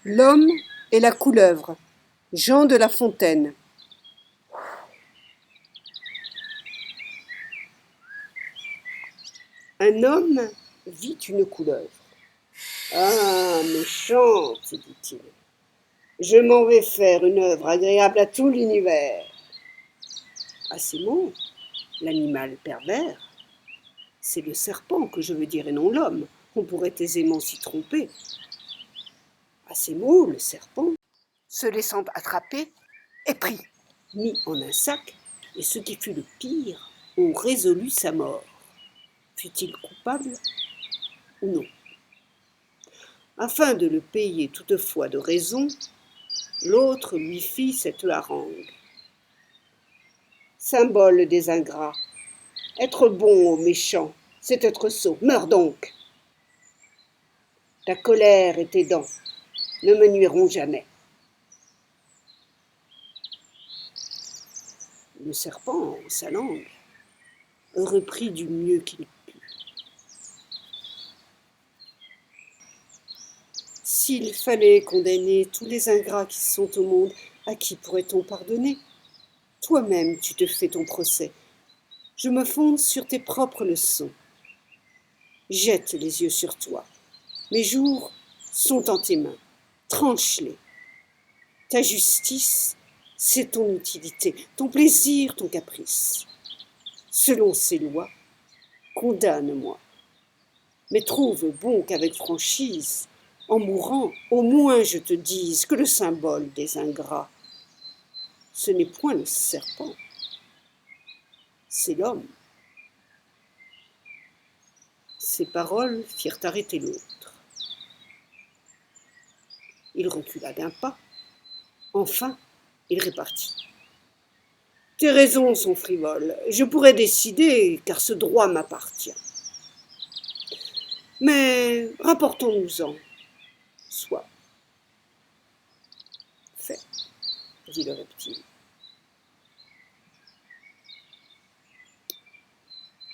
L'homme et la couleuvre, Jean de La Fontaine. Un homme vit une couleuvre. Ah, méchante, dit-il, je m'en vais faire une œuvre agréable à tout l'univers. À ces mots, l'animal pervers, c'est le serpent que je veux dire et non l'homme, on pourrait aisément s'y tromper. À ces mots, le serpent, se laissant attraper, est pris, mis en un sac, et ce qui fut le pire, on résolut sa mort. Fut-il coupable ou non? Afin de le payer toutefois de raison, l'autre lui fit cette harangue. Symbole des ingrats, être bon aux méchants, c'est être sot, meurs donc. Ta colère et tes dents ne me nuiront jamais. Le serpent, sa langue, reprit du mieux qu'il put. S'il fallait condamner tous les ingrats qui sont au monde, à qui pourrait-on pardonner? Toi-même, tu te fais ton procès. Je me fonde sur tes propres leçons. Jette les yeux sur toi. Mes jours sont en tes mains. Tranche-les. Ta justice, c'est ton utilité, ton plaisir, ton caprice. Selon ces lois, condamne-moi. Mais trouve bon qu'avec franchise, en mourant, au moins je te dise que le symbole des ingrats, ce n'est point le serpent, c'est l'homme. Ces paroles firent arrêter l'autre. Il recula d'un pas. Enfin, il répartit. Tes raisons sont frivoles. Je pourrais décider, car ce droit m'appartient. Mais rapportons-nous-en. Soit. Fait, dit le reptile.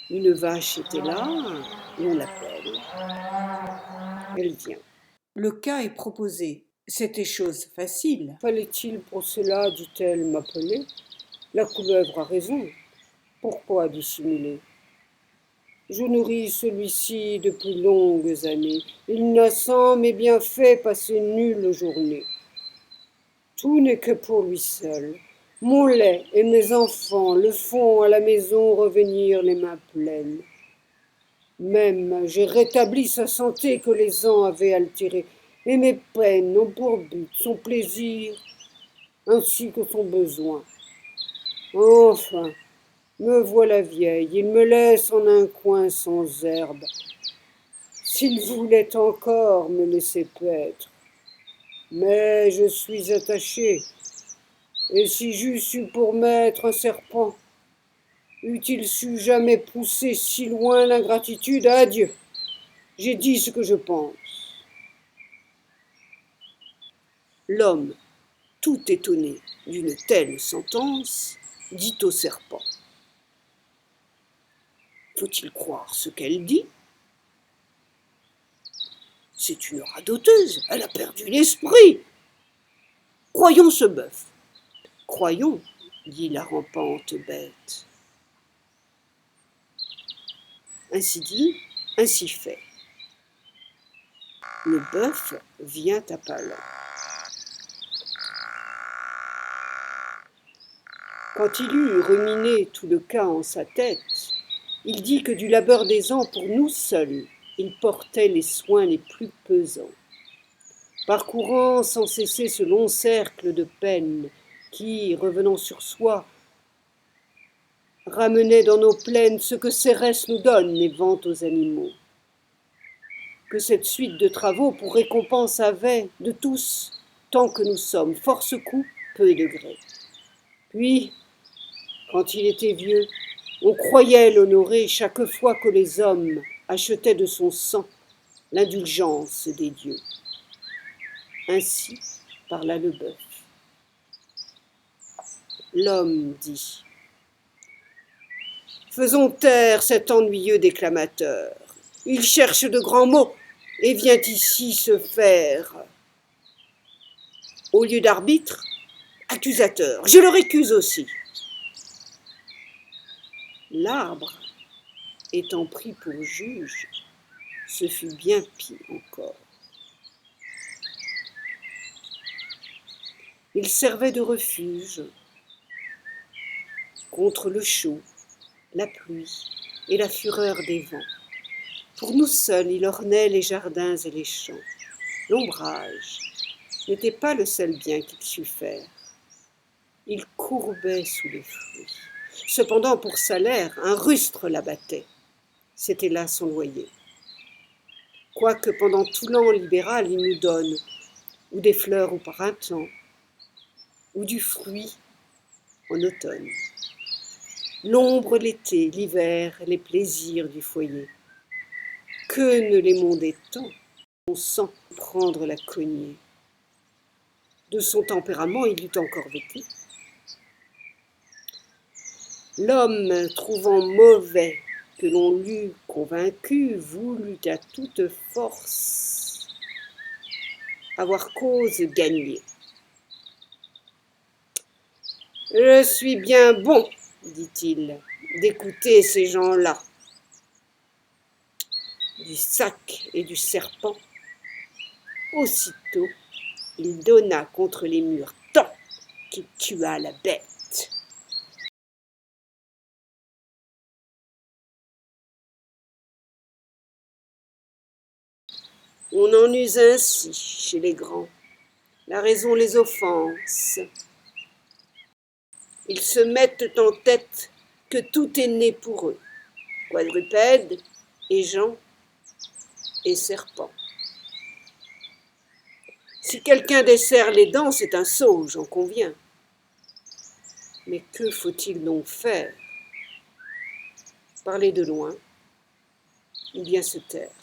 Une vache était là, on l'appelle. Elle vient. Le cas est proposé. C'était chose facile. Fallait-il pour cela, dit-elle, m'appeler? La couleuvre a raison. Pourquoi dissimuler? Je nourris celui-ci depuis longues années. Il n'a sans mes bienfaits passé nulle journée. Tout n'est que pour lui seul. Mon lait et mes enfants le font à la maison revenir les mains pleines. Même j'ai rétabli sa santé que les ans avaient altérée, et mes peines ont pour but son plaisir ainsi que son besoin. Enfin, me voilà vieille, il me laisse en un coin sans herbe. S'il voulait encore me laisser paître, mais je suis attachée, et si j'eusse eu pour maître un serpent, eût-il su jamais pousser si loin l'ingratitude? Adieu, j'ai dit ce que je pense. L'homme, tout étonné d'une telle sentence, dit au serpent. Faut-il croire ce qu'elle dit? C'est une radoteuse, elle a perdu l'esprit. Croyons ce bœuf. Croyons, dit la rampante bête. Ainsi dit, ainsi fait. Le bœuf vient à pas lents. Quand il eut ruminé tout le cas en sa tête, il dit que du labeur des ans pour nous seuls, il portait les soins les plus pesants. Parcourant sans cesser ce long cercle de peine qui, revenant sur soi, ramenait dans nos plaines ce que Cérès nous donne et vend aux animaux. Que cette suite de travaux pour récompense avait de tous, tant que nous sommes, force coup, peu de gré. Puis, quand il était vieux, on croyait l'honorer chaque fois que les hommes achetaient de son sang l'indulgence des dieux. Ainsi parla le bœuf. L'homme dit. Faisons taire cet ennuyeux déclamateur. Il cherche de grands mots et vient ici se faire Au lieu d'arbitre, accusateur. Je le récuse aussi. L'arbre, étant pris pour juge, ce fut bien pis encore. Il servait de refuge contre le chaud, la pluie et la fureur des vents. Pour nous seuls, il ornait les jardins et les champs. L'ombrage n'était pas le seul bien qu'il sût faire. Il courbait sous les fruits. Cependant, pour salaire, un rustre l'abattait. C'était là son loyer. Quoique pendant tout l'an libéral, il nous donne ou des fleurs au printemps, ou du fruit en automne. L'ombre l'été, l'hiver, les plaisirs du foyer. Que ne les mondait tant, on sent prendre la cognée. De son tempérament, il eût encore vécu. L'homme, trouvant mauvais que l'on l'eût convaincu, voulut à toute force avoir cause gagnée. « Je suis bien bon, dit-il, d'écouter ces gens-là. Du sac et du serpent. » Aussitôt, il donna contre les murs tant qu'il tua la bête. On en use ainsi chez les grands. La raison les offense. Ils se mettent en tête que tout est né pour eux, quadrupèdes et gens et serpents. Si quelqu'un desserre les dents, c'est un sot, j'en conviens. Mais que faut-il donc faire? Parler de loin ou bien se taire?